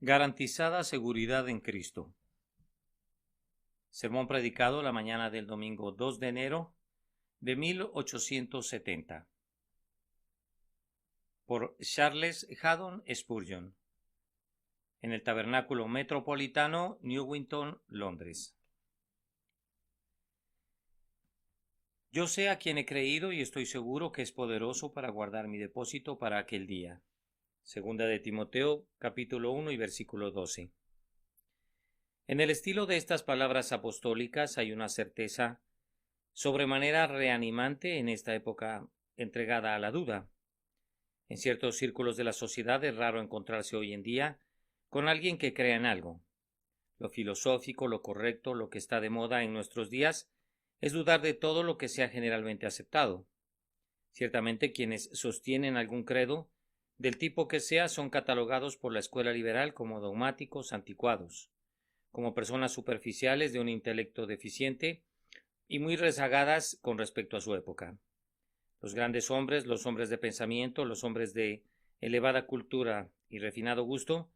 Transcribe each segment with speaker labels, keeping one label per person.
Speaker 1: Garantizada seguridad en Cristo. Sermón predicado la mañana del domingo 2 de enero de 1870 por Charles Haddon Spurgeon en el Tabernáculo Metropolitano, Newington, Londres. Yo sé a quien he creído y estoy seguro que es poderoso para guardar mi depósito para aquel día. Segunda de Timoteo, capítulo 1 y versículo 12. En el estilo de estas palabras apostólicas hay una certeza sobremanera reanimante en esta época entregada a la duda. En ciertos círculos de la sociedad es raro encontrarse hoy en día con alguien que crea en algo. Lo filosófico, lo correcto, lo que está de moda en nuestros días es dudar de todo lo que sea generalmente aceptado. Ciertamente quienes sostienen algún credo, del tipo que sea, son catalogados por la escuela liberal como dogmáticos anticuados, como personas superficiales de un intelecto deficiente y muy rezagadas con respecto a su época. Los grandes hombres, los hombres de pensamiento, los hombres de elevada cultura y refinado gusto,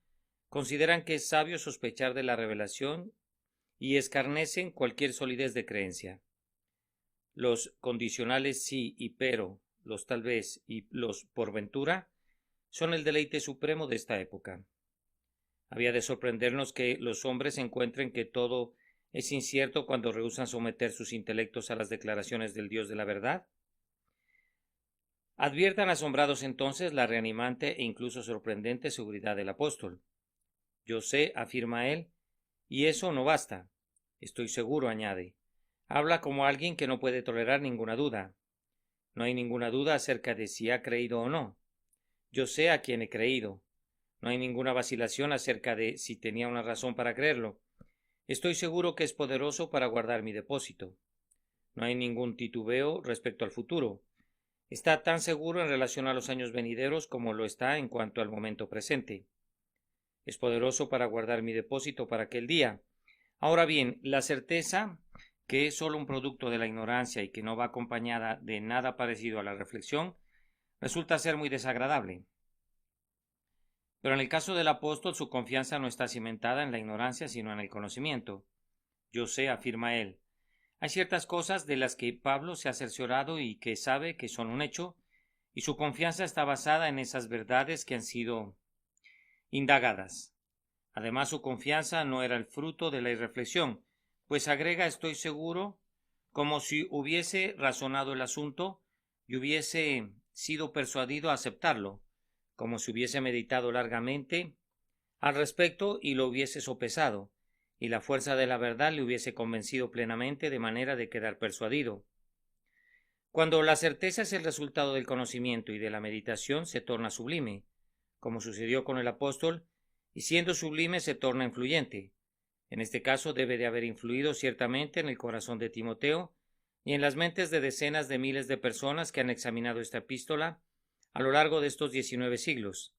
Speaker 1: consideran que es sabio sospechar de la revelación y escarnecen cualquier solidez de creencia. Los condicionales sí y pero, los tal vez y los por ventura, son el deleite supremo de esta época. Había de sorprendernos que los hombres encuentren que todo es incierto cuando rehúsan someter sus intelectos a las declaraciones del Dios de la verdad. Adviertan asombrados entonces la reanimante e incluso sorprendente seguridad del apóstol. Yo sé, afirma él, y eso no basta. Estoy seguro, añade. Habla como alguien que no puede tolerar ninguna duda. No hay ninguna duda acerca de si ha creído o no. Yo sé a quién he creído. No hay ninguna vacilación acerca de si tenía una razón para creerlo. Estoy seguro que es poderoso para guardar mi depósito. No hay ningún titubeo respecto al futuro. Está tan seguro en relación a los años venideros como lo está en cuanto al momento presente. Es poderoso para guardar mi depósito para aquel día. Ahora bien, la certeza, que es solo un producto de la ignorancia y que no va acompañada de nada parecido a la reflexión, resulta ser muy desagradable. Pero en el caso del apóstol, su confianza no está cimentada en la ignorancia, sino en el conocimiento. Yo sé, afirma él. Hay ciertas cosas de las que Pablo se ha cerciorado y que sabe que son un hecho, y su confianza está basada en esas verdades que han sido indagadas. Además, su confianza no era el fruto de la irreflexión, pues agrega estoy seguro, como si hubiese razonado el asunto y hubiese sido persuadido a aceptarlo, como si hubiese meditado largamente al respecto y lo hubiese sopesado, y la fuerza de la verdad le hubiese convencido plenamente de manera de quedar persuadido. Cuando la certeza es el resultado del conocimiento y de la meditación, se torna sublime, como sucedió con el apóstol, y siendo sublime se torna influyente. En este caso debe de haber influido ciertamente en el corazón de Timoteo y en las mentes de decenas de miles de personas que han examinado esta epístola a lo largo de estos 19 siglos.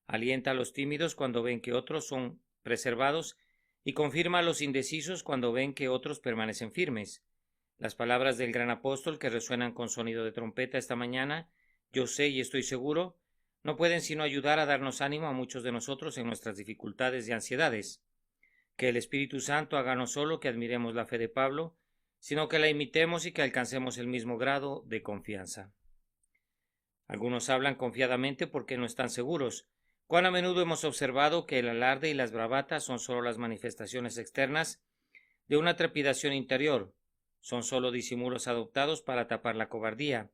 Speaker 1: Alienta a los tímidos cuando ven que otros son preservados y confirma a los indecisos cuando ven que otros permanecen firmes. Las palabras del gran apóstol que resuenan con sonido de trompeta esta mañana, yo sé y estoy seguro, no pueden sino ayudar a darnos ánimo a muchos de nosotros en nuestras dificultades y ansiedades. Que el Espíritu Santo haga no solo que admiremos la fe de Pablo, sino que la imitemos y que alcancemos el mismo grado de confianza. Algunos hablan confiadamente porque no están seguros. Cuán a menudo hemos observado que el alarde y las bravatas son solo las manifestaciones externas de una trepidación interior, son solo disimulos adoptados para tapar la cobardía,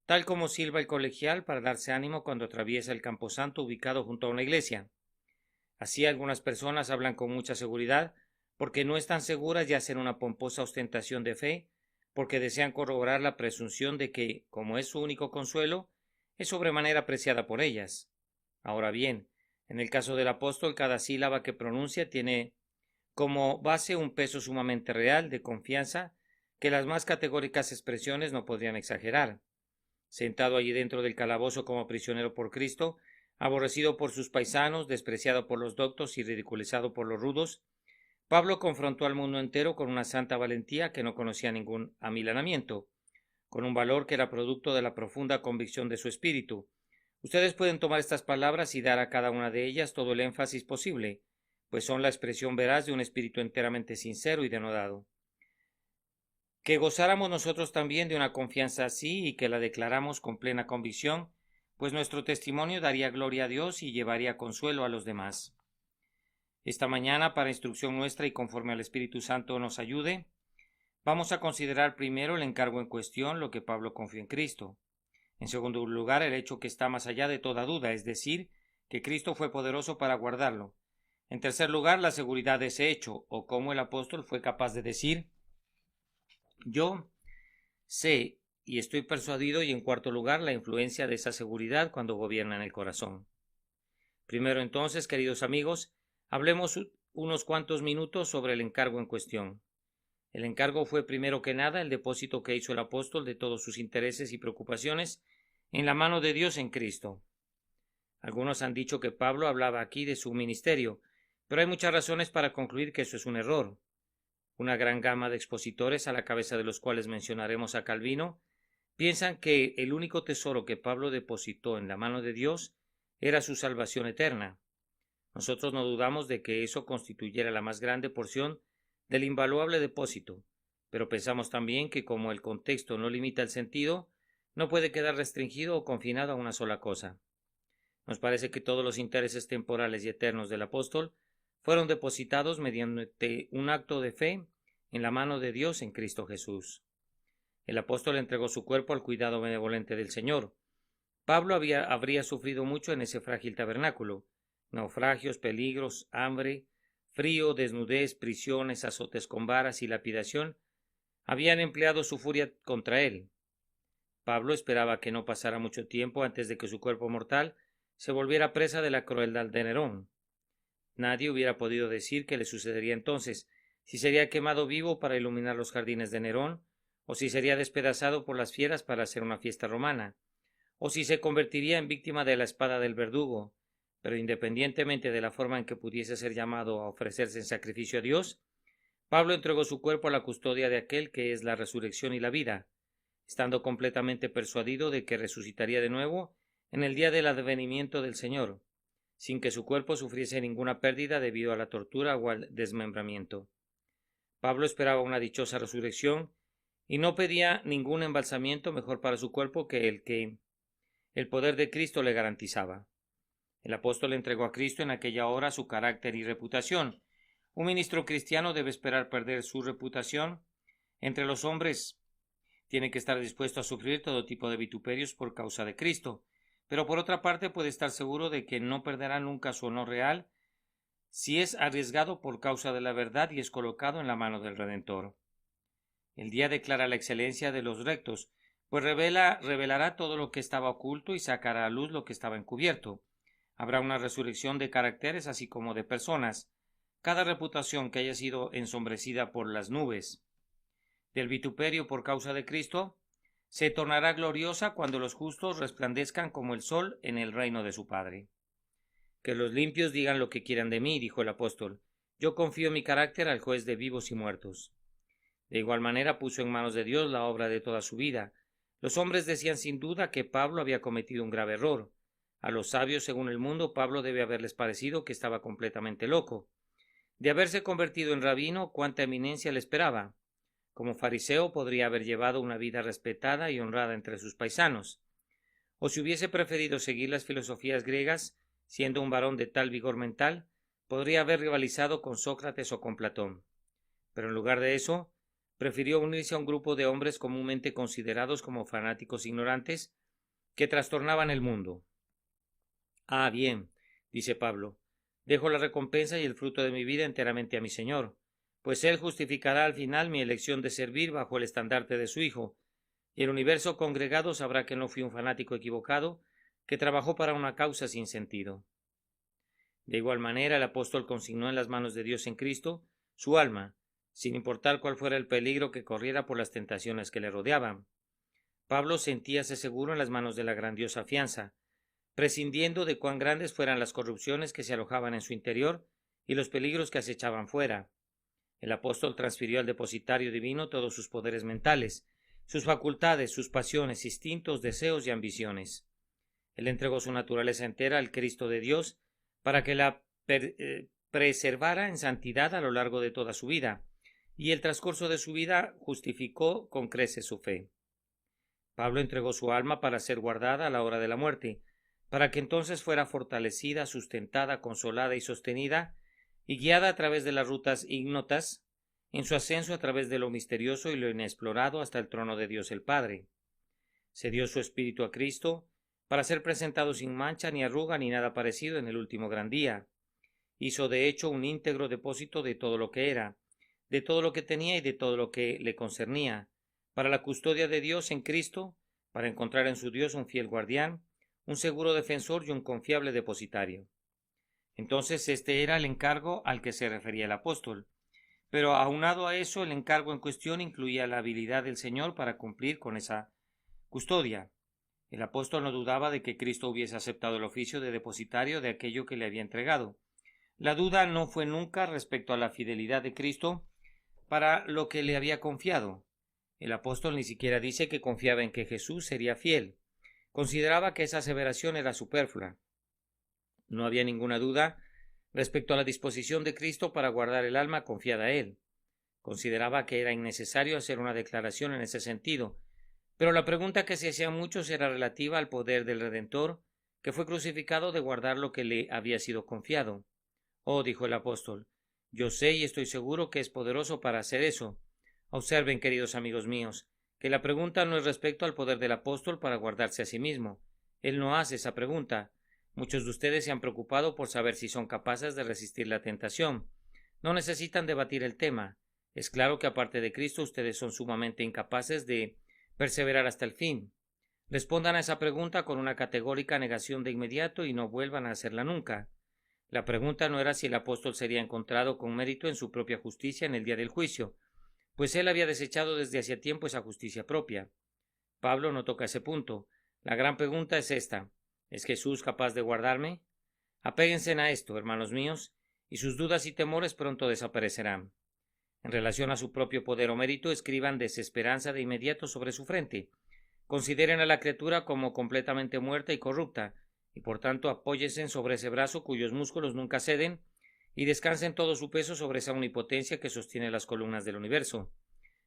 Speaker 1: tal como silba el colegial para darse ánimo cuando atraviesa el camposanto ubicado junto a una iglesia. Así algunas personas hablan con mucha seguridad porque no están seguras y hacen una pomposa ostentación de fe, porque desean corroborar la presunción de que, como es su único consuelo, es sobremanera apreciada por ellas. Ahora bien, en el caso del apóstol, cada sílaba que pronuncia tiene como base un peso sumamente real de confianza que las más categóricas expresiones no podrían exagerar. Sentado allí dentro del calabozo como prisionero por Cristo, aborrecido por sus paisanos, despreciado por los doctos y ridiculizado por los rudos, Pablo confrontó al mundo entero con una santa valentía que no conocía ningún amilanamiento, con un valor que era producto de la profunda convicción de su espíritu, Ustedes pueden tomar estas palabras y dar a cada una de ellas todo el énfasis posible, pues son la expresión veraz de un espíritu enteramente sincero y denodado. Que gozáramos nosotros también de una confianza así y que la declaramos con plena convicción, pues nuestro testimonio daría gloria a Dios y llevaría consuelo a los demás. Esta mañana, para instrucción nuestra y conforme al Espíritu Santo nos ayude, vamos a considerar primero el encargo en cuestión, lo que Pablo confió en Cristo. En segundo lugar, el hecho que está más allá de toda duda, es decir, que Cristo fue poderoso para guardarlo. En tercer lugar, la seguridad de ese hecho, o cómo el apóstol fue capaz de decir: yo sé y estoy persuadido, y en cuarto lugar, la influencia de esa seguridad cuando gobierna en el corazón. Primero entonces, queridos amigos, hablemos unos cuantos minutos sobre el encargo en cuestión. El encargo fue primero que nada el depósito que hizo el apóstol de todos sus intereses y preocupaciones en la mano de Dios en Cristo. Algunos han dicho que Pablo hablaba aquí de su ministerio, pero hay muchas razones para concluir que eso es un error. Una gran gama de expositores, a la cabeza de los cuales mencionaremos a Calvino, piensan que el único tesoro que Pablo depositó en la mano de Dios era su salvación eterna. Nosotros no dudamos de que eso constituyera la más grande porción del invaluable depósito, pero pensamos también que como el contexto no limita el sentido, no puede quedar restringido o confinado a una sola cosa. Nos parece que todos los intereses temporales y eternos del apóstol fueron depositados mediante un acto de fe en la mano de Dios en Cristo Jesús. El apóstol entregó su cuerpo al cuidado benevolente del Señor. Pablo habría sufrido mucho en ese frágil tabernáculo: naufragios, peligros, hambre, frío, desnudez, prisiones, azotes con varas y lapidación habían empleado su furia contra él. Pablo esperaba que no pasara mucho tiempo antes de que su cuerpo mortal se volviera presa de la crueldad de Nerón. Nadie hubiera podido decir qué le sucedería entonces, si sería quemado vivo para iluminar los jardines de Nerón, o si sería despedazado por las fieras para hacer una fiesta romana, o si se convertiría en víctima de la espada del verdugo. Pero independientemente de la forma en que pudiese ser llamado a ofrecerse en sacrificio a Dios, Pablo entregó su cuerpo a la custodia de aquel que es la resurrección y la vida, estando completamente persuadido de que resucitaría de nuevo en el día del advenimiento del Señor, sin que su cuerpo sufriese ninguna pérdida debido a la tortura o al desmembramiento. Pablo esperaba una dichosa resurrección y no pedía ningún embalsamiento mejor para su cuerpo que el poder de Cristo le garantizaba. El apóstol entregó a Cristo en aquella hora su carácter y reputación. Un ministro cristiano debe esperar perder su reputación entre los hombres. Tiene que estar dispuesto a sufrir todo tipo de vituperios por causa de Cristo, pero por otra parte puede estar seguro de que no perderá nunca su honor real si es arriesgado por causa de la verdad y es colocado en la mano del Redentor. El día declara la excelencia de los rectos, pues revelará todo lo que estaba oculto y sacará a luz lo que estaba encubierto. Habrá una resurrección de caracteres así como de personas. Cada reputación que haya sido ensombrecida por las nubes del vituperio por causa de Cristo se tornará gloriosa cuando los justos resplandezcan como el sol en el reino de su Padre. Que los limpios digan lo que quieran de mí, dijo el apóstol. Yo confío mi carácter al juez de vivos y muertos. De igual manera puso en manos de Dios la obra de toda su vida. Los hombres decían sin duda que Pablo había cometido un grave error. A los sabios, según el mundo, Pablo debe haberles parecido que estaba completamente loco. De haberse convertido en rabino, cuánta eminencia le esperaba. Como fariseo podría haber llevado una vida respetada y honrada entre sus paisanos. O si hubiese preferido seguir las filosofías griegas, siendo un varón de tal vigor mental, podría haber rivalizado con Sócrates o con Platón. Pero en lugar de eso, prefirió unirse a un grupo de hombres comúnmente considerados como fanáticos ignorantes que trastornaban el mundo. Ah, bien, dice Pablo, dejo la recompensa y el fruto de mi vida enteramente a mi Señor, pues Él justificará al final mi elección de servir bajo el estandarte de su Hijo, y el universo congregado sabrá que no fui un fanático equivocado que trabajó para una causa sin sentido. De igual manera, el apóstol consignó en las manos de Dios en Cristo su alma, sin importar cuál fuera el peligro que corriera por las tentaciones que le rodeaban. Pablo sentíase seguro en las manos de la grandiosa fianza, prescindiendo de cuán grandes fueran las corrupciones que se alojaban en su interior y los peligros que acechaban fuera. El apóstol transfirió al depositario divino todos sus poderes mentales, sus facultades, sus pasiones, instintos, deseos y ambiciones. Él entregó su naturaleza entera al Cristo de Dios para que la preservara en santidad a lo largo de toda su vida, y el transcurso de su vida justificó con creces su fe. Pablo entregó su alma para ser guardada a la hora de la muerte, para que entonces fuera fortalecida, sustentada, consolada y sostenida, y guiada a través de las rutas ignotas, en su ascenso a través de lo misterioso y lo inexplorado hasta el trono de Dios el Padre. Se dio su espíritu a Cristo para ser presentado sin mancha ni arruga ni nada parecido en el último gran día. Hizo de hecho un íntegro depósito de todo lo que era, de todo lo que tenía y de todo lo que le concernía, para la custodia de Dios en Cristo, para encontrar en su Dios un fiel guardián, un seguro defensor y un confiable depositario. Entonces este era el encargo al que se refería el apóstol. Pero aunado a eso, el encargo en cuestión incluía la habilidad del Señor para cumplir con esa custodia. El apóstol no dudaba de que Cristo hubiese aceptado el oficio de depositario de aquello que le había entregado. La duda no fue nunca respecto a la fidelidad de Cristo para lo que le había confiado. El apóstol ni siquiera dice que confiaba en que Jesús sería fiel. Consideraba que esa aseveración era superflua. No había ninguna duda respecto a la disposición de Cristo para guardar el alma confiada a Él. Consideraba que era innecesario hacer una declaración en ese sentido, pero la pregunta que se hacían muchos era relativa al poder del Redentor, que fue crucificado, de guardar lo que le había sido confiado. Oh, dijo el apóstol, yo sé y estoy seguro que es poderoso para hacer eso. Observen, queridos amigos míos, que la pregunta no es respecto al poder del apóstol para guardarse a sí mismo. Él no hace esa pregunta. Muchos de ustedes se han preocupado por saber si son capaces de resistir la tentación. No necesitan debatir el tema. Es claro que aparte de Cristo ustedes son sumamente incapaces de perseverar hasta el fin. Respondan a esa pregunta con una categórica negación de inmediato y no vuelvan a hacerla nunca. La pregunta no era si el apóstol sería encontrado con mérito en su propia justicia en el día del juicio, pues él había desechado desde hacía tiempo esa justicia propia. Pablo no toca ese punto. La gran pregunta es esta: ¿es Jesús capaz de guardarme? Apéguense a esto, hermanos míos, y sus dudas y temores pronto desaparecerán. En relación a su propio poder o mérito, escriban desesperanza de inmediato sobre su frente. Consideren a la criatura como completamente muerta y corrupta, y por tanto apóyense sobre ese brazo cuyos músculos nunca ceden, y descansen todo su peso sobre esa omnipotencia que sostiene las columnas del universo.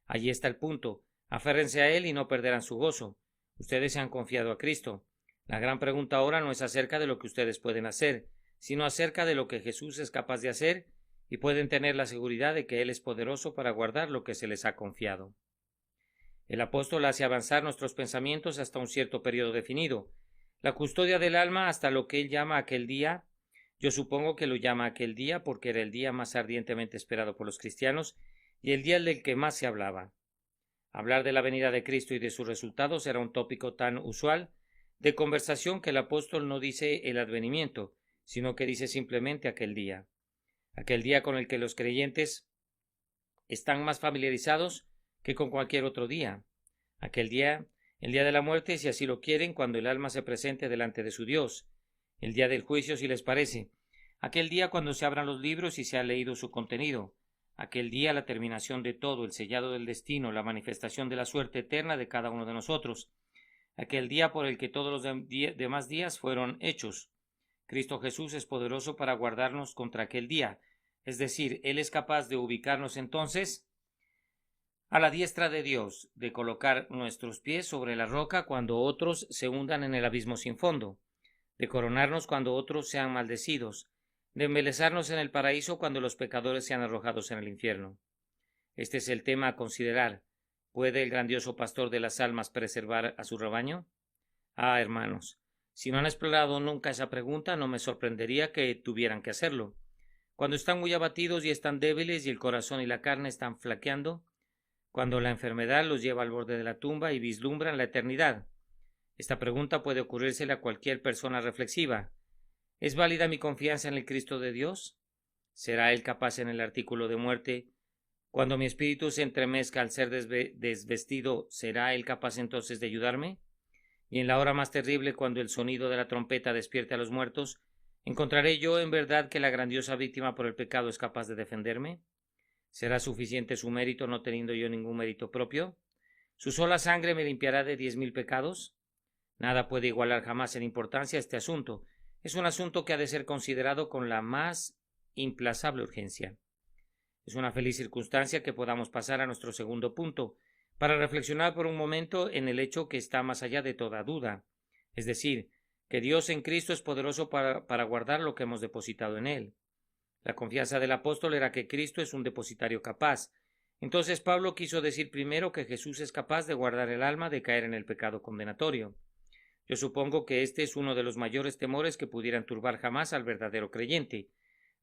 Speaker 1: Allí está el punto. Aférrense a él y no perderán su gozo. Ustedes se han confiado a Cristo. La gran pregunta ahora no es acerca de lo que ustedes pueden hacer, sino acerca de lo que Jesús es capaz de hacer, y pueden tener la seguridad de que Él es poderoso para guardar lo que se les ha confiado. El apóstol hace avanzar nuestros pensamientos hasta un cierto periodo definido, la custodia del alma hasta lo que él llama aquel día. Yo supongo que lo llama aquel día porque era el día más ardientemente esperado por los cristianos y el día del que más se hablaba. Hablar de la venida de Cristo y de sus resultados era un tópico tan usual de conversación que el apóstol no dice el advenimiento, sino que dice simplemente aquel día con el que los creyentes están más familiarizados que con cualquier otro día. Aquel día, el día de la muerte, si así lo quieren, cuando el alma se presente delante de su Dios. El día del juicio, si les parece. Aquel día cuando se abran los libros y se ha leído su contenido. Aquel día, la terminación de todo, el sellado del destino, la manifestación de la suerte eterna de cada uno de nosotros. Aquel día por el que todos los demás días fueron hechos. Cristo Jesús es poderoso para guardarnos contra aquel día. Es decir, Él es capaz de ubicarnos entonces a la diestra de Dios, de colocar nuestros pies sobre la roca cuando otros se hundan en el abismo sin fondo, de coronarnos cuando otros sean maldecidos, de embelezarnos en el paraíso cuando los pecadores sean arrojados en el infierno. Este es el tema a considerar. ¿Puede el grandioso pastor de las almas preservar a su rebaño? Ah, hermanos, si no han explorado nunca esa pregunta, no me sorprendería que tuvieran que hacerlo. Cuando están muy abatidos y están débiles y el corazón y la carne están flaqueando, cuando la enfermedad los lleva al borde de la tumba y vislumbran la eternidad. Esta pregunta puede ocurrírsele a cualquier persona reflexiva. ¿Es válida mi confianza en el Cristo de Dios? ¿Será Él capaz en el artículo de muerte? Cuando mi espíritu se entremezca al ser desvestido, ¿será Él capaz entonces de ayudarme? Y en la hora más terrible, cuando el sonido de la trompeta despierte a los muertos, ¿encontraré yo en verdad que la grandiosa víctima por el pecado es capaz de defenderme? ¿Será suficiente su mérito no teniendo yo ningún mérito propio? ¿Su sola sangre me limpiará de 10,000 pecados? Nada puede igualar jamás en importancia este asunto. Es un asunto que ha de ser considerado con la más implacable urgencia. Es una feliz circunstancia que podamos pasar a nuestro segundo punto, para reflexionar por un momento en el hecho que está más allá de toda duda, es decir, que Dios en Cristo es poderoso para guardar lo que hemos depositado en Él. La confianza del apóstol era que Cristo es un depositario capaz. Entonces Pablo quiso decir primero que Jesús es capaz de guardar el alma de caer en el pecado condenatorio. Yo supongo que este es uno de los mayores temores que pudieran turbar jamás al verdadero creyente.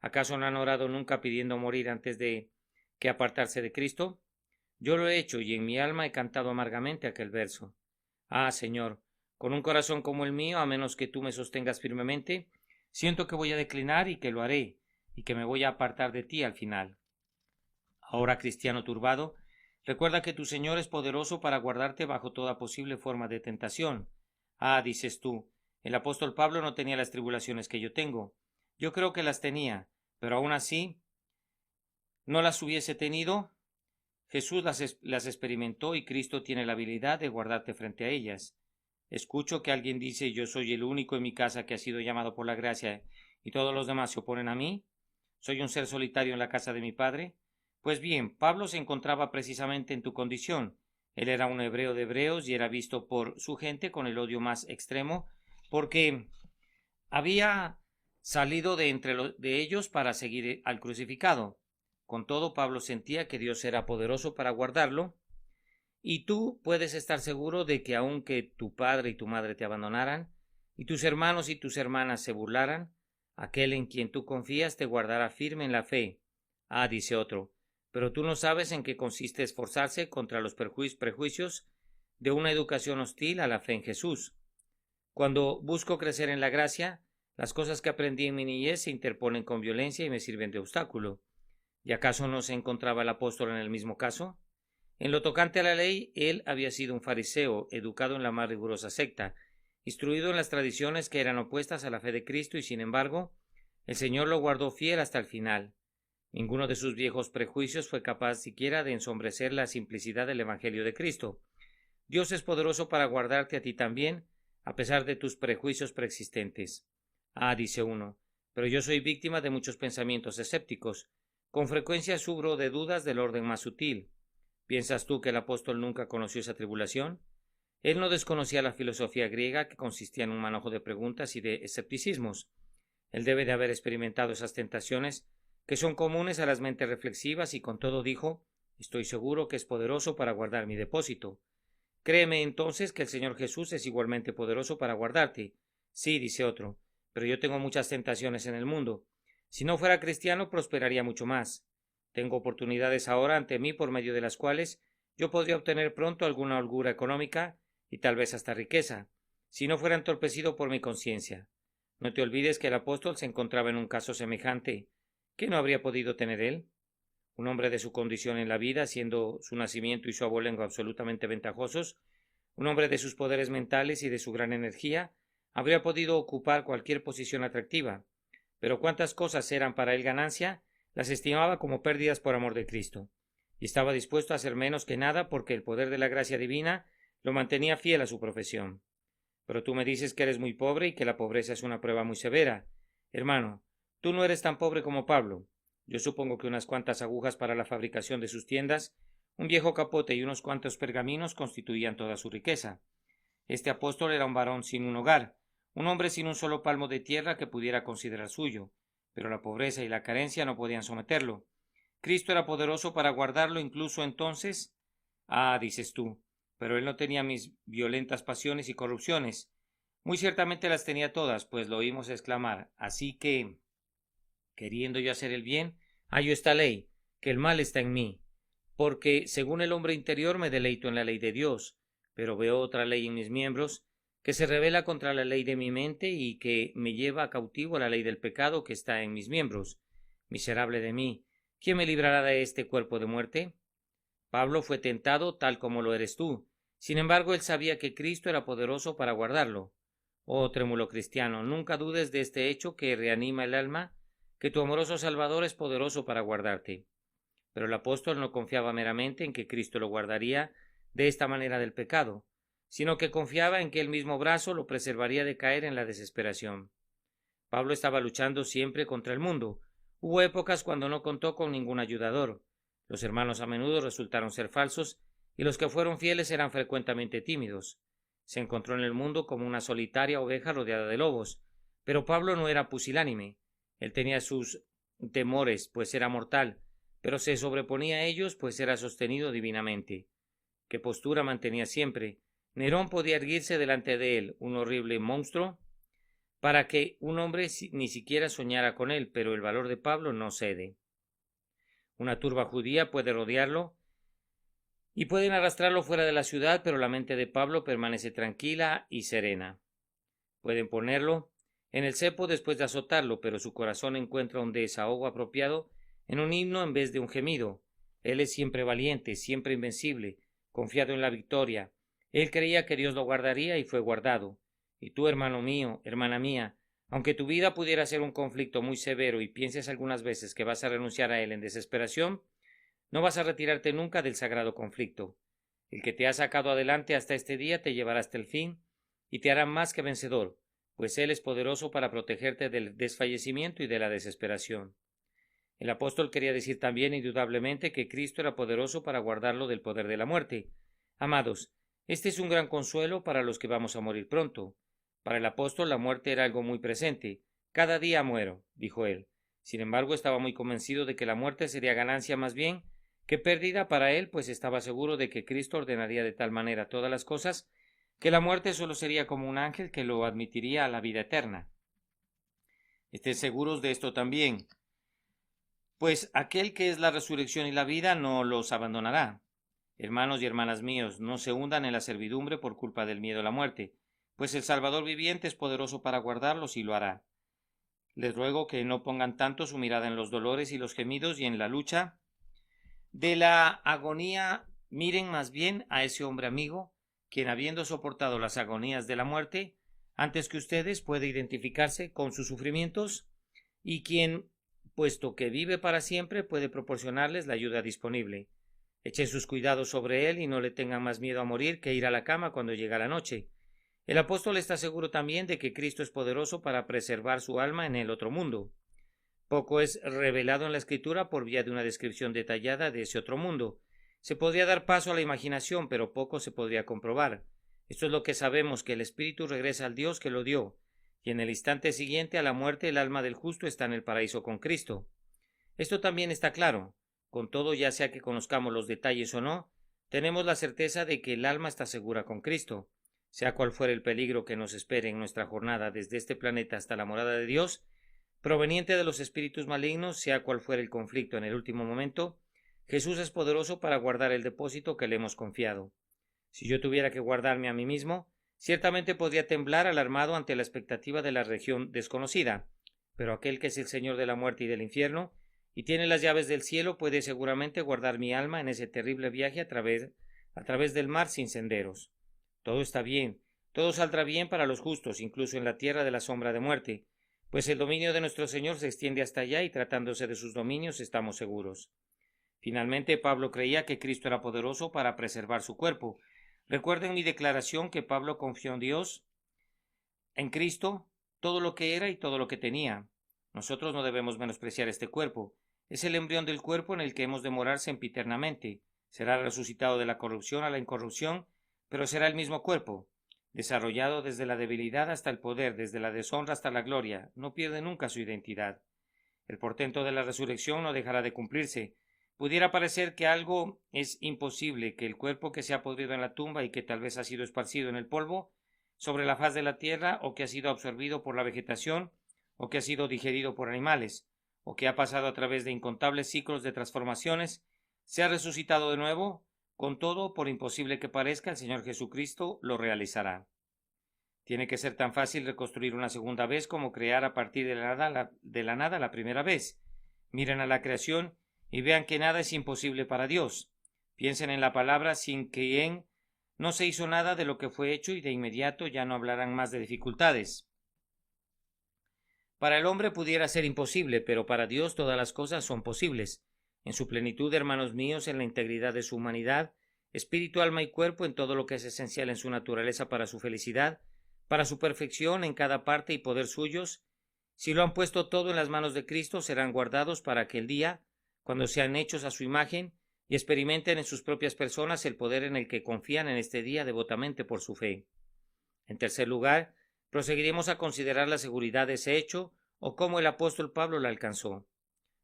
Speaker 1: ¿Acaso no han orado nunca pidiendo morir antes de que apartarse de Cristo? Yo lo he hecho y en mi alma he cantado amargamente aquel verso. Ah, Señor, con un corazón como el mío, a menos que tú me sostengas firmemente, siento que voy a declinar y que lo haré, y que me voy a apartar de ti al final. Ahora, cristiano turbado, recuerda que tu Señor es poderoso para guardarte bajo toda posible forma de tentación. Ah, dices tú, el apóstol Pablo no tenía las tribulaciones que yo tengo. Yo creo que las tenía, pero aún así no las hubiese tenido. Jesús las experimentó y Cristo tiene la habilidad de guardarte frente a ellas. Escucho que alguien dice: yo soy el único en mi casa que ha sido llamado por la gracia y todos los demás se oponen a mí. ¿Soy un ser solitario en la casa de mi padre? Pues bien, Pablo se encontraba precisamente en tu condición. Él era un hebreo de hebreos y era visto por su gente con el odio más extremo, porque había salido de de ellos para seguir al crucificado. Con todo, Pablo sentía que Dios era poderoso para guardarlo, y tú puedes estar seguro de que aunque tu padre y tu madre te abandonaran, y tus hermanos y tus hermanas se burlaran, aquel en quien tú confías te guardará firme en la fe. Ah, dice otro, pero tú no sabes en qué consiste esforzarse contra los prejuicios de una educación hostil a la fe en Jesús. Cuando busco crecer en la gracia, las cosas que aprendí en mi niñez se interponen con violencia y me sirven de obstáculo. ¿Y acaso no se encontraba el apóstol en el mismo caso? En lo tocante a la ley, él había sido un fariseo, educado en la más rigurosa secta, instruido en las tradiciones que eran opuestas a la fe de Cristo, y sin embargo, el Señor lo guardó fiel hasta el final. Ninguno de sus viejos prejuicios fue capaz siquiera de ensombrecer la simplicidad del Evangelio de Cristo. Dios es poderoso para guardarte a ti también, a pesar de tus prejuicios preexistentes. Ah, dice uno, pero yo soy víctima de muchos pensamientos escépticos. Con frecuencia sufro de dudas del orden más sutil. ¿Piensas tú que el apóstol nunca conoció esa tribulación? Él no desconocía la filosofía griega, que consistía en un manojo de preguntas y de escepticismos. Él debe de haber experimentado esas tentaciones que son comunes a las mentes reflexivas, y con todo dijo: estoy seguro que es poderoso para guardar mi depósito. Créeme entonces que el Señor Jesús es igualmente poderoso para guardarte. Sí, dice otro, pero yo tengo muchas tentaciones en el mundo. Si no fuera cristiano, prosperaría mucho más. Tengo oportunidades ahora ante mí por medio de las cuales yo podría obtener pronto alguna holgura económica y tal vez hasta riqueza, si no fuera entorpecido por mi conciencia. No te olvides que el apóstol se encontraba en un caso semejante. ¿Qué no habría podido tener él? Un hombre de su condición en la vida, siendo su nacimiento y su abolengo absolutamente ventajosos, un hombre de sus poderes mentales y de su gran energía, habría podido ocupar cualquier posición atractiva, pero cuántas cosas eran para él ganancia, las estimaba como pérdidas por amor de Cristo, y estaba dispuesto a hacer menos que nada porque el poder de la gracia divina lo mantenía fiel a su profesión. Pero tú me dices que eres muy pobre y que la pobreza es una prueba muy severa. Hermano, tú no eres tan pobre como Pablo. Yo supongo que unas cuantas agujas para la fabricación de sus tiendas, un viejo capote y unos cuantos pergaminos constituían toda su riqueza. Este apóstol era un varón sin un hogar, un hombre sin un solo palmo de tierra que pudiera considerar suyo, pero la pobreza y la carencia no podían someterlo. Cristo era poderoso para guardarlo incluso entonces. Ah, dices tú, pero él no tenía mis violentas pasiones y corrupciones. Muy ciertamente las tenía todas, pues lo oímos exclamar: así que, queriendo yo hacer el bien, hallo esta ley, que el mal está en mí, porque según el hombre interior me deleito en la ley de Dios, pero veo otra ley en mis miembros, que se rebela contra la ley de mi mente y que me lleva cautivo a la ley del pecado que está en mis miembros. Miserable de mí, ¿quién me librará de este cuerpo de muerte? Pablo fue tentado tal como lo eres tú. Sin embargo, él sabía que Cristo era poderoso para guardarlo. Oh trémulo cristiano, nunca dudes de este hecho que reanima el alma, que tu amoroso Salvador es poderoso para guardarte. Pero el apóstol no confiaba meramente en que Cristo lo guardaría de esta manera del pecado. sino que confiaba en que el mismo brazo lo preservaría de caer en la desesperación. Pablo estaba luchando siempre contra el mundo. Hubo épocas cuando no contó con ningún ayudador. Los hermanos a menudo resultaron ser falsos, y los que fueron fieles eran frecuentemente tímidos. Se encontró en el mundo como una solitaria oveja rodeada de lobos, pero Pablo no era pusilánime. Él tenía sus temores, pues era mortal, pero se sobreponía a ellos, pues era sostenido divinamente. ¿Qué postura mantenía siempre? Nerón podía erguirse delante de él, un horrible monstruo, para que un hombre ni siquiera soñara con él, pero el valor de Pablo no cede. Una turba judía puede rodearlo y pueden arrastrarlo fuera de la ciudad, pero la mente de Pablo permanece tranquila y serena. Pueden ponerlo en el cepo después de azotarlo, pero su corazón encuentra un desahogo apropiado en un himno en vez de un gemido. Él es siempre valiente, siempre invencible, confiado en la victoria. Él creía que Dios lo guardaría y fue guardado. Y tú, hermano mío, hermana mía, aunque tu vida pudiera ser un conflicto muy severo y pienses algunas veces que vas a renunciar a él en desesperación, no vas a retirarte nunca del sagrado conflicto. El que te ha sacado adelante hasta este día te llevará hasta el fin y te hará más que vencedor, pues Él es poderoso para protegerte del desfallecimiento y de la desesperación. El apóstol quería decir también indudablemente que Cristo era poderoso para guardarlo del poder de la muerte. Amados, este es un gran consuelo para los que vamos a morir pronto. Para el apóstol la muerte era algo muy presente. Cada día muero, dijo él. Sin embargo, estaba muy convencido de que la muerte sería ganancia más bien que pérdida para él, pues estaba seguro de que Cristo ordenaría de tal manera todas las cosas que la muerte solo sería como un ángel que lo admitiría a la vida eterna. Estén seguros de esto también, pues aquel que es la resurrección y la vida no los abandonará. Hermanos y hermanas míos, no se hundan en la servidumbre por culpa del miedo a la muerte, pues el Salvador viviente es poderoso para guardarlos y lo hará. Les ruego que no pongan tanto su mirada en los dolores y los gemidos y en la lucha de la agonía. Miren más bien a ese hombre amigo, quien habiendo soportado las agonías de la muerte, antes que ustedes puede identificarse con sus sufrimientos y quien, puesto que vive para siempre, puede proporcionarles la ayuda disponible. Echen sus cuidados sobre él y no le tengan más miedo a morir que ir a la cama cuando llega la noche. El apóstol está seguro también de que Cristo es poderoso para preservar su alma en el otro mundo. Poco es revelado en la Escritura por vía de una descripción detallada de ese otro mundo. Se podría dar paso a la imaginación, pero poco se podría comprobar. Esto es lo que sabemos, que el espíritu regresa al Dios que lo dio, y en el instante siguiente a la muerte el alma del justo está en el paraíso con Cristo. Esto también está claro. Con todo, ya sea que conozcamos los detalles o no, tenemos la certeza de que el alma está segura con Cristo. Sea cual fuere el peligro que nos espere en nuestra jornada desde este planeta hasta la morada de Dios, proveniente de los espíritus malignos, sea cual fuere el conflicto en el último momento, Jesús es poderoso para guardar el depósito que le hemos confiado. Si yo tuviera que guardarme a mí mismo, ciertamente podría temblar alarmado ante la expectativa de la región desconocida, pero aquel que es el Señor de la muerte y del infierno, y tiene las llaves del cielo, puede seguramente guardar mi alma en ese terrible viaje a través del mar sin senderos. Todo está bien, todo saldrá bien para los justos, incluso en la tierra de la sombra de muerte, pues el dominio de nuestro Señor se extiende hasta allá y tratándose de sus dominios estamos seguros. Finalmente, Pablo creía que Cristo era poderoso para preservar su cuerpo. Recuerden mi declaración que Pablo confió en Dios, en Cristo, todo lo que era y todo lo que tenía. Nosotros no debemos menospreciar este cuerpo. Es el embrión del cuerpo en el que hemos de morar sempiternamente. Será resucitado de la corrupción a la incorrupción, pero será el mismo cuerpo, desarrollado desde la debilidad hasta el poder, desde la deshonra hasta la gloria. No pierde nunca su identidad. El portento de la resurrección no dejará de cumplirse. Pudiera parecer que algo es imposible, que el cuerpo que se ha podrido en la tumba y que tal vez ha sido esparcido en el polvo sobre la faz de la tierra, o que ha sido absorbido por la vegetación, o que ha sido digerido por animales, o que ha pasado a través de incontables ciclos de transformaciones, sea resucitado de nuevo. Con todo, por imposible que parezca, el Señor Jesucristo lo realizará. Tiene que ser tan fácil reconstruir una segunda vez como crear a partir de la nada la primera vez. Miren a la creación y vean que nada es imposible para Dios. Piensen en la palabra sin quien no se hizo nada de lo que fue hecho y de inmediato ya no hablarán más de dificultades. Para el hombre pudiera ser imposible, pero para Dios todas las cosas son posibles. En su plenitud, hermanos míos, en la integridad de su humanidad, espíritu, alma y cuerpo, en todo lo que es esencial en su naturaleza para su felicidad, para su perfección en cada parte y poder suyos. Si lo han puesto todo en las manos de Cristo, serán guardados para aquel día, cuando sean hechos a su imagen y experimenten en sus propias personas el poder en el que confían en este día devotamente por su fe. En tercer lugar, proseguiremos a considerar la seguridad de ese hecho o cómo el apóstol Pablo la alcanzó.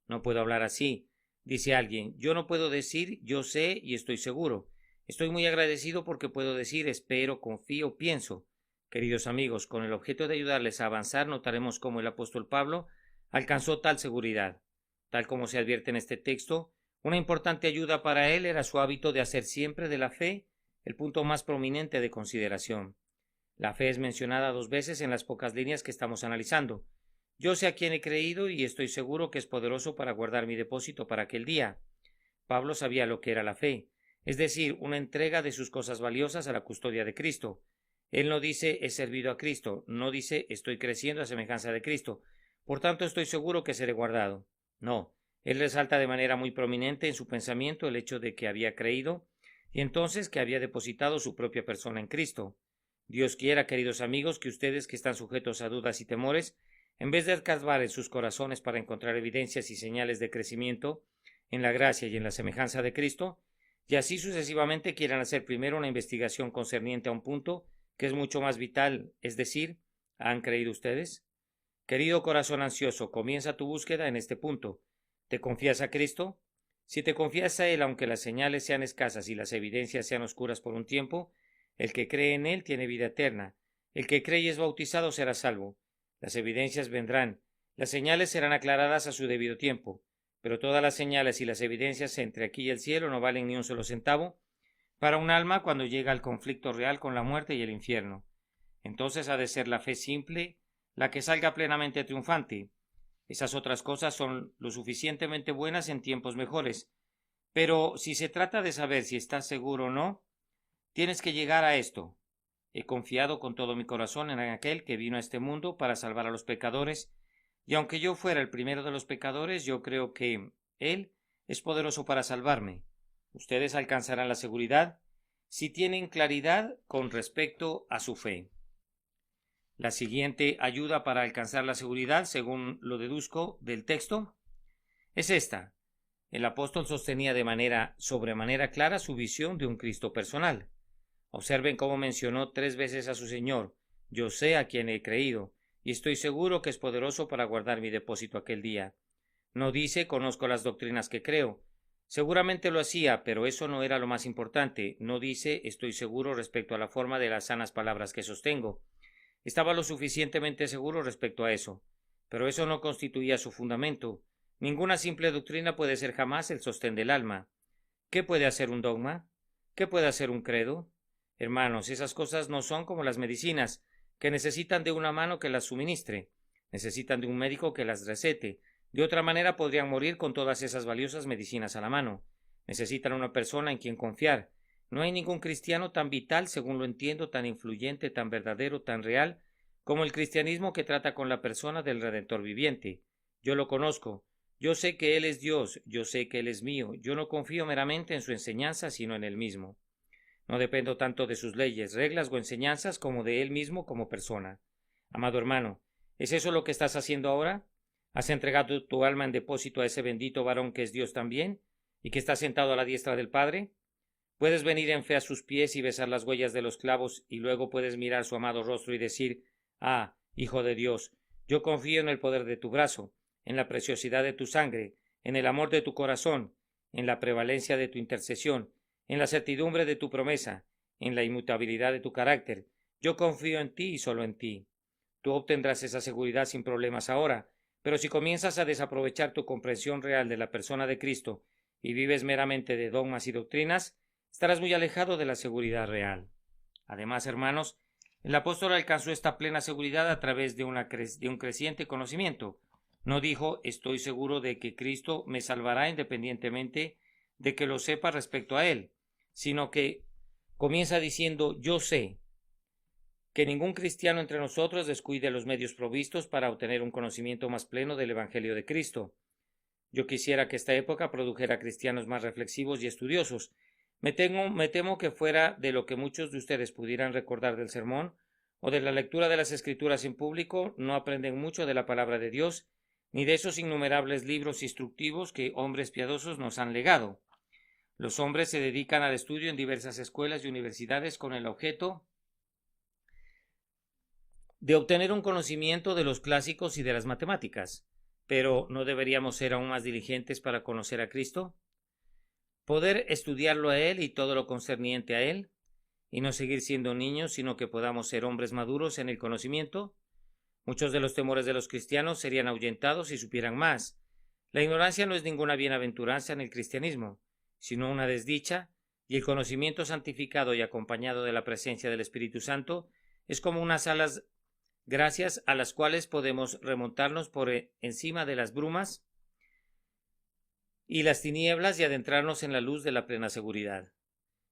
Speaker 1: No puedo hablar así, dice alguien. Yo no puedo decir yo sé y estoy seguro. Estoy muy agradecido porque puedo decir espero, confío, pienso. Queridos amigos, con el objeto de ayudarles a avanzar, notaremos cómo el apóstol Pablo alcanzó tal seguridad. Tal como se advierte en este texto, una importante ayuda para él era su hábito de hacer siempre de la fe el punto más prominente de consideración. La fe es mencionada 2 veces en las pocas líneas que estamos analizando. Yo sé a quién he creído y estoy seguro que es poderoso para guardar mi depósito para aquel día. Pablo sabía lo que era la fe, es decir, una entrega de sus cosas valiosas a la custodia de Cristo. Él no dice he servido a Cristo, no dice estoy creciendo a semejanza de Cristo, por tanto estoy seguro que seré guardado. No, él resalta de manera muy prominente en su pensamiento el hecho de que había creído y entonces que había depositado su propia persona en Cristo. Dios quiera, queridos amigos, que ustedes que están sujetos a dudas y temores, en vez de escarbar en sus corazones para encontrar evidencias y señales de crecimiento en la gracia y en la semejanza de Cristo, y así sucesivamente quieran hacer primero una investigación concerniente a un punto que es mucho más vital, es decir, ¿han creído ustedes? Querido corazón ansioso, comienza tu búsqueda en este punto. ¿Te confías a Cristo? Si te confías a Él, aunque las señales sean escasas y las evidencias sean oscuras por un tiempo, el que cree en Él tiene vida eterna. El que cree y es bautizado será salvo. Las evidencias vendrán, las señales serán aclaradas a su debido tiempo, pero todas las señales y las evidencias entre aquí y el cielo no valen ni un solo centavo para un alma cuando llega al conflicto real con la muerte y el infierno. Entonces ha de ser la fe simple la que salga plenamente triunfante. Esas otras cosas son lo suficientemente buenas en tiempos mejores, pero si se trata de saber si estás seguro o no, tienes que llegar a esto. He confiado con todo mi corazón en aquel que vino a este mundo para salvar a los pecadores, y aunque yo fuera el primero de los pecadores, yo creo que Él es poderoso para salvarme. Ustedes alcanzarán la seguridad si tienen claridad con respecto a su fe. La siguiente ayuda para alcanzar la seguridad, según lo deduzco del texto, es esta. El apóstol sostenía de manera sobremanera clara su visión de un Cristo personal. Observen cómo mencionó 3 veces a su Señor. Yo sé a quien he creído, y estoy seguro que es poderoso para guardar mi depósito aquel día. No dice conozco las doctrinas que creo. Seguramente lo hacía, pero eso no era lo más importante. No dice estoy seguro respecto a la forma de las sanas palabras que sostengo. Estaba lo suficientemente seguro respecto a eso, pero eso no constituía su fundamento. Ninguna simple doctrina puede ser jamás el sostén del alma. ¿Qué puede hacer un dogma? ¿Qué puede hacer un credo? Hermanos, esas cosas no son como las medicinas, que necesitan de una mano que las suministre, necesitan de un médico que las recete. De otra manera podrían morir con todas esas valiosas medicinas a la mano. Necesitan una persona en quien confiar. No hay ningún cristiano tan vital, según lo entiendo, tan influyente, tan verdadero, tan real, como el cristianismo que trata con la persona del Redentor viviente. Yo lo conozco. Yo sé que Él es Dios, yo sé que Él es mío. Yo no confío meramente en su enseñanza, sino en Él mismo. No dependo tanto de sus leyes, reglas o enseñanzas como de Él mismo como persona. Amado hermano, ¿es eso lo que estás haciendo ahora? ¿Has entregado tu alma en depósito a ese bendito varón que es Dios también y que está sentado a la diestra del Padre? Puedes venir en fe a sus pies y besar las huellas de los clavos y luego puedes mirar su amado rostro y decir, ah, Hijo de Dios, yo confío en el poder de tu brazo, en la preciosidad de tu sangre, en el amor de tu corazón, en la prevalencia de tu intercesión, en la certidumbre de tu promesa, en la inmutabilidad de tu carácter. Yo confío en ti y solo en ti. Tú obtendrás esa seguridad sin problemas ahora, pero si comienzas a desaprovechar tu comprensión real de la persona de Cristo y vives meramente de dogmas y doctrinas, estarás muy alejado de la seguridad real. Además, hermanos, el apóstol alcanzó esta plena seguridad a través de un creciente conocimiento. No dijo, estoy seguro de que Cristo me salvará independientemente de que lo sepa respecto a Él, sino que comienza diciendo, yo sé que ningún cristiano entre nosotros descuide los medios provistos para obtener un conocimiento más pleno del Evangelio de Cristo. Yo quisiera que esta época produjera cristianos más reflexivos y estudiosos, Me temo que fuera de lo que muchos de ustedes pudieran recordar del sermón o de la lectura de las Escrituras en público, no aprenden mucho de la palabra de Dios, ni de esos innumerables libros instructivos que hombres piadosos nos han legado. Los hombres se dedican al estudio en diversas escuelas y universidades con el objeto de obtener un conocimiento de los clásicos y de las matemáticas. Pero ¿no deberíamos ser aún más diligentes para conocer a Cristo? Poder estudiarlo a Él y todo lo concerniente a Él, y no seguir siendo niños, sino que podamos ser hombres maduros en el conocimiento. Muchos de los temores de los cristianos serían ahuyentados si supieran más. La ignorancia no es ninguna bienaventuranza en el cristianismo, sino una desdicha, y el conocimiento santificado y acompañado de la presencia del Espíritu Santo es como unas alas gracias a las cuales podemos remontarnos por encima de las brumas y las tinieblas y adentrarnos en la luz de la plena seguridad.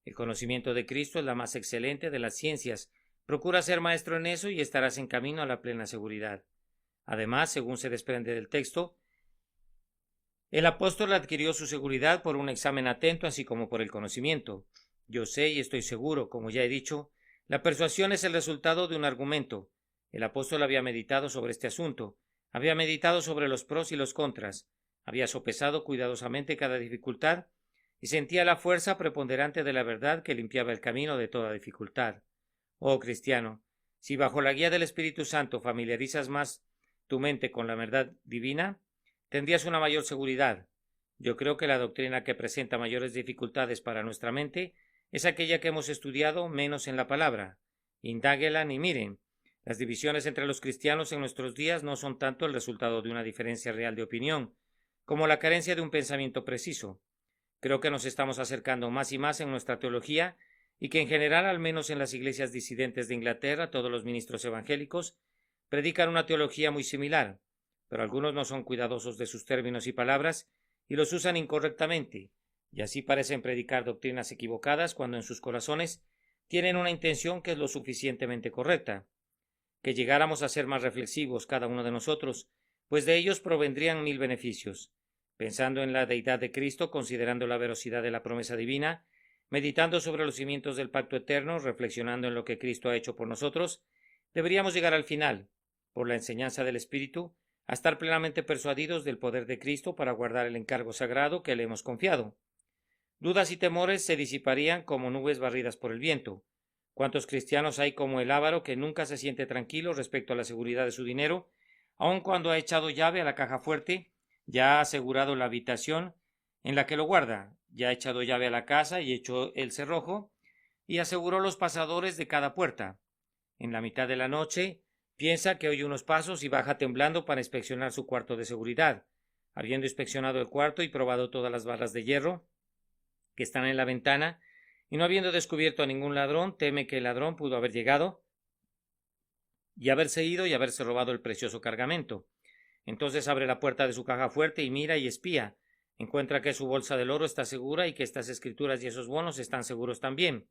Speaker 1: El conocimiento de Cristo es la más excelente de las ciencias. Procura ser maestro en eso y estarás en camino a la plena seguridad. Además, según se desprende del texto, el apóstol adquirió su seguridad por un examen atento, así como por el conocimiento. Yo sé y estoy seguro, como ya he dicho, la persuasión es el resultado de un argumento. El apóstol había meditado sobre este asunto, había meditado sobre los pros y los contras, había sopesado cuidadosamente cada dificultad y sentía la fuerza preponderante de la verdad que limpiaba el camino de toda dificultad. Oh cristiano, si bajo la guía del Espíritu Santo familiarizas más tu mente con la verdad divina, tendrías una mayor seguridad. Yo creo que la doctrina que presenta mayores dificultades para nuestra mente es aquella que hemos estudiado menos en la palabra. Indáguela y miren. Las divisiones entre los cristianos en nuestros días no son tanto el resultado de una diferencia real de opinión, como la carencia de un pensamiento preciso. Creo que nos estamos acercando más y más en nuestra teología y que en general, al menos en las iglesias disidentes de Inglaterra, todos los ministros evangélicos predican una teología muy similar, pero algunos no son cuidadosos de sus términos y palabras y los usan incorrectamente, y así parecen predicar doctrinas equivocadas cuando en sus corazones tienen una intención que es lo suficientemente correcta. Que llegáramos a ser más reflexivos cada uno de nosotros, pues de ellos provendrían 1000 beneficios. Pensando en la deidad de Cristo, considerando la veracidad de la promesa divina, meditando sobre los cimientos del pacto eterno, reflexionando en lo que Cristo ha hecho por nosotros, deberíamos llegar al final, por la enseñanza del Espíritu, a estar plenamente persuadidos del poder de Cristo para guardar el encargo sagrado que le hemos confiado. Dudas y temores se disiparían como nubes barridas por el viento. ¿Cuántos cristianos hay como el avaro que nunca se siente tranquilo respecto a la seguridad de su dinero, aun cuando ha echado llave a la caja fuerte, ya ha asegurado la habitación en la que lo guarda, ya ha echado llave a la casa y echó el cerrojo, y aseguró los pasadores de cada puerta? En la mitad de la noche piensa que oye unos pasos y baja temblando para inspeccionar su cuarto de seguridad. Habiendo inspeccionado el cuarto y probado todas las barras de hierro que están en la ventana, y no habiendo descubierto a ningún ladrón, teme que el ladrón pudo haber llegado y haberse ido y haberse robado el precioso cargamento. Entonces abre la puerta de su caja fuerte y mira y espía. Encuentra que su bolsa del oro está segura y que estas escrituras y esos bonos están seguros también.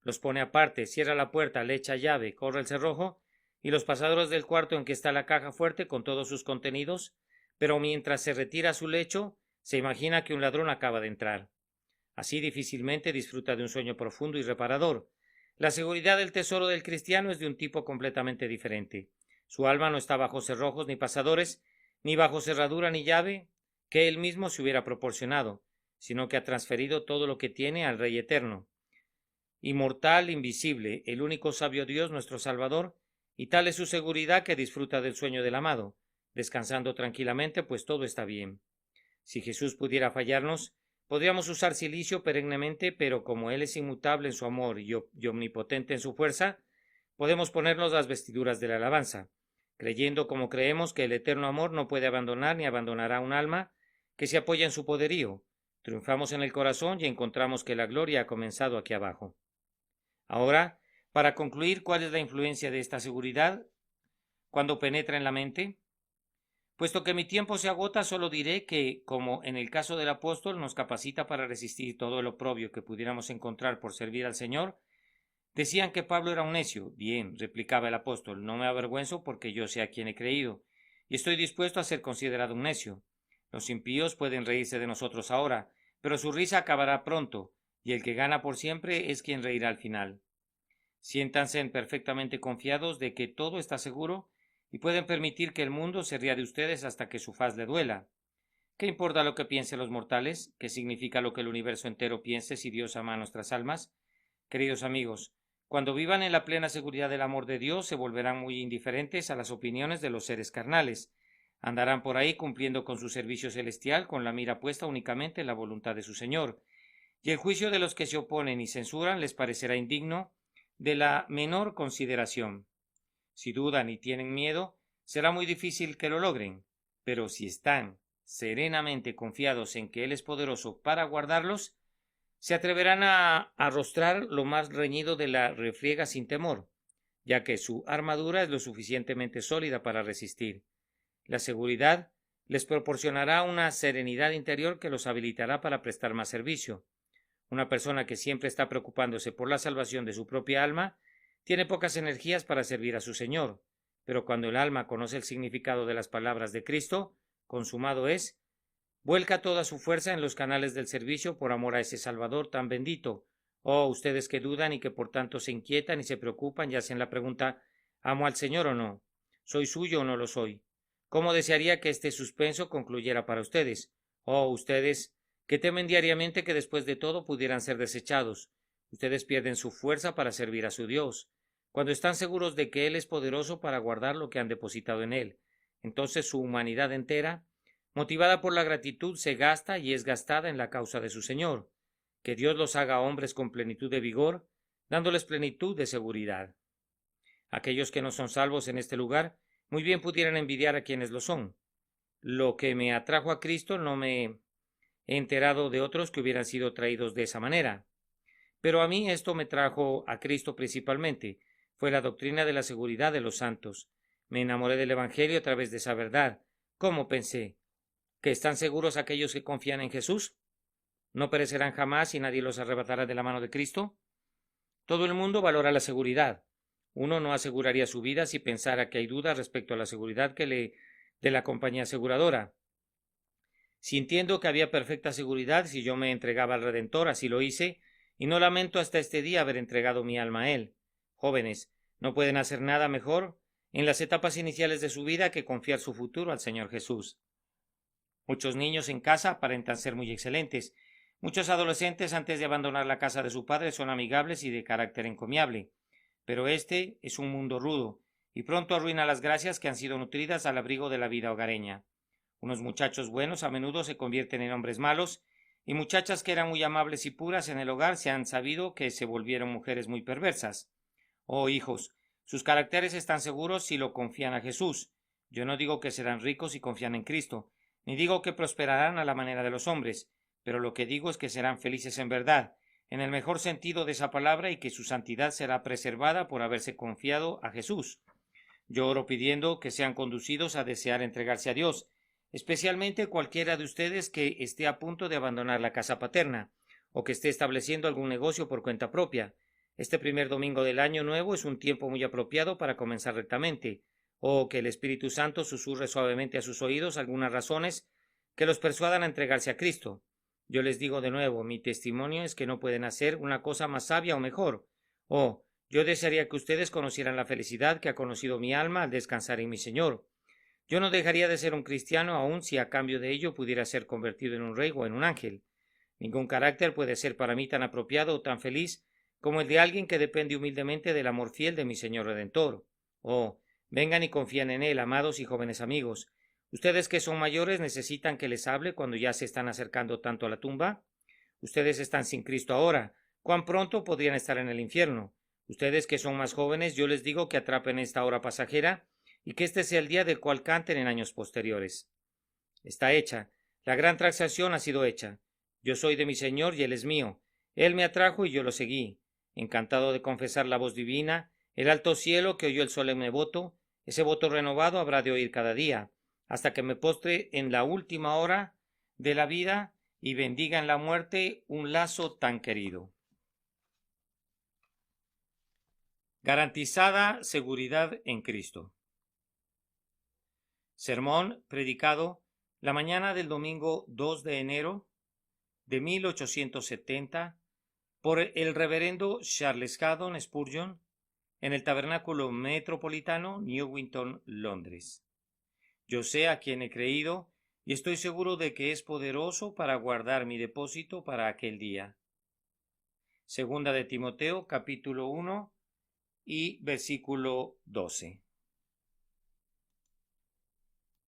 Speaker 1: Los pone aparte, cierra la puerta, le echa llave, corre el cerrojo y los pasadores del cuarto en que está la caja fuerte con todos sus contenidos, pero mientras se retira a su lecho, se imagina que un ladrón acaba de entrar. Así difícilmente disfruta de un sueño profundo y reparador. La seguridad del tesoro del cristiano es de un tipo completamente diferente. Su alma no está bajo cerrojos ni pasadores, ni bajo cerradura ni llave que él mismo se hubiera proporcionado, sino que ha transferido todo lo que tiene al Rey eterno, inmortal, invisible, el único sabio Dios, nuestro Salvador, y tal es su seguridad que disfruta del sueño del amado, descansando tranquilamente, pues todo está bien. Si Jesús pudiera fallarnos, podríamos usar silicio perennemente, pero como Él es inmutable en su amor y omnipotente en su fuerza, podemos ponernos las vestiduras de la alabanza, creyendo como creemos que el eterno amor no puede abandonar ni abandonará un alma que se apoya en su poderío. Triunfamos en el corazón y encontramos que la gloria ha comenzado aquí abajo. Ahora, para concluir, ¿cuál es la influencia de esta seguridad cuando penetra en la mente? Puesto que mi tiempo se agota, solo diré que, como en el caso del apóstol, nos capacita para resistir todo el oprobio que pudiéramos encontrar por servir al Señor. Decían que Pablo era un necio. Bien, replicaba el apóstol, no me avergüenzo porque yo sé a quién he creído, y estoy dispuesto a ser considerado un necio. Los impíos pueden reírse de nosotros ahora, pero su risa acabará pronto, y el que gana por siempre es quien reirá al final. Siéntanse perfectamente confiados de que todo está seguro y pueden permitir que el mundo se ría de ustedes hasta que su faz le duela. ¿Qué importa lo que piensen los mortales? ¿Qué significa lo que el universo entero piense si Dios ama a nuestras almas? Queridos amigos, cuando vivan en la plena seguridad del amor de Dios, se volverán muy indiferentes a las opiniones de los seres carnales. Andarán por ahí cumpliendo con su servicio celestial con la mira puesta únicamente en la voluntad de su Señor. Y el juicio de los que se oponen y censuran les parecerá indigno de la menor consideración. Si dudan y tienen miedo, será muy difícil que lo logren, pero si están serenamente confiados en que Él es poderoso para guardarlos, se atreverán a arrostrar lo más reñido de la refriega sin temor, ya que su armadura es lo suficientemente sólida para resistir. La seguridad les proporcionará una serenidad interior que los habilitará para prestar más servicio. Una persona que siempre está preocupándose por la salvación de su propia alma tiene pocas energías para servir a su Señor, pero cuando el alma conoce el significado de las palabras de Cristo, consumado es, vuelca toda su fuerza en los canales del servicio por amor a ese Salvador tan bendito. Oh, ustedes que dudan y que por tanto se inquietan y se preocupan y hacen la pregunta, ¿amo al Señor o no? ¿Soy suyo o no lo soy? ¿Cómo desearía que este suspenso concluyera para ustedes? Oh, ustedes que temen diariamente que después de todo pudieran ser desechados. Ustedes pierden su fuerza para servir a su Dios. Cuando están seguros de que Él es poderoso para guardar lo que han depositado en Él, entonces su humanidad entera, motivada por la gratitud, se gasta y es gastada en la causa de su Señor. Que Dios los haga hombres con plenitud de vigor, dándoles plenitud de seguridad. Aquellos que no son salvos en este lugar muy bien pudieran envidiar a quienes lo son. Lo que me atrajo a Cristo no me he enterado de otros que hubieran sido traídos de esa manera. Pero a mí esto me trajo a Cristo principalmente. Fue la doctrina de la seguridad de los santos. Me enamoré del Evangelio a través de esa verdad. ¿Cómo pensé? ¿Que están seguros aquellos que confían en Jesús? ¿No perecerán jamás y nadie los arrebatará de la mano de Cristo? Todo el mundo valora la seguridad. Uno no aseguraría su vida si pensara que hay dudas respecto a la seguridad de la compañía aseguradora. Sintiendo que había perfecta seguridad si yo me entregaba al Redentor, así lo hice, y no lamento hasta este día haber entregado mi alma a Él. Jóvenes, no pueden hacer nada mejor en las etapas iniciales de su vida que confiar su futuro al Señor Jesús. Muchos niños en casa aparentan ser muy excelentes. Muchos adolescentes antes de abandonar la casa de su padre son amigables y de carácter encomiable. Pero este es un mundo rudo, y pronto arruina las gracias que han sido nutridas al abrigo de la vida hogareña. Unos muchachos buenos a menudo se convierten en hombres malos, y muchachas que eran muy amables y puras en el hogar se han sabido que se volvieron mujeres muy perversas. Oh hijos, sus caracteres están seguros si lo confían a Jesús. Yo no digo que serán ricos si confían en Cristo, ni digo que prosperarán a la manera de los hombres, pero lo que digo es que serán felices en verdad, en el mejor sentido de esa palabra, y que su santidad será preservada por haberse confiado a Jesús. Yo oro pidiendo que sean conducidos a desear entregarse a Dios, especialmente cualquiera de ustedes que esté a punto de abandonar la casa paterna, o que esté estableciendo algún negocio por cuenta propia. Este primer domingo del año nuevo es un tiempo muy apropiado para comenzar rectamente, o que el Espíritu Santo susurre suavemente a sus oídos algunas razones que los persuadan a entregarse a Cristo. Yo les digo de nuevo, mi testimonio es que no pueden hacer una cosa más sabia o mejor. Oh, yo desearía que ustedes conocieran la felicidad que ha conocido mi alma al descansar en mi Señor. Yo no dejaría de ser un cristiano aun si a cambio de ello pudiera ser convertido en un rey o en un ángel. Ningún carácter puede ser para mí tan apropiado o tan feliz como el de alguien que depende humildemente del amor fiel de mi Señor Redentor. Oh, vengan y confíen en Él, amados y jóvenes amigos. Ustedes que son mayores necesitan que les hable cuando ya se están acercando tanto a la tumba. Ustedes están sin Cristo ahora. ¿Cuán pronto podrían estar en el infierno? Ustedes que son más jóvenes, yo les digo que atrapen esta hora pasajera y que este sea el día del cual canten en años posteriores. Está hecha. La gran transacción ha sido hecha. Yo soy de mi Señor y Él es mío. Él me atrajo y yo lo seguí. Encantado de confesar la voz divina, el alto cielo que oyó el solemne voto, ese voto renovado habrá de oír cada día, hasta que me postre en la última hora de la vida y bendiga en la muerte un lazo tan querido. Garantizada seguridad en Cristo. Sermón predicado la mañana del domingo 2 de enero de 1870 por el reverendo Charles Haddon Spurgeon en el Tabernáculo Metropolitano, Newington, Londres. Yo sé a quien he creído y estoy seguro de que es poderoso para guardar mi depósito para aquel día. Segunda de Timoteo, capítulo 1 y versículo 12.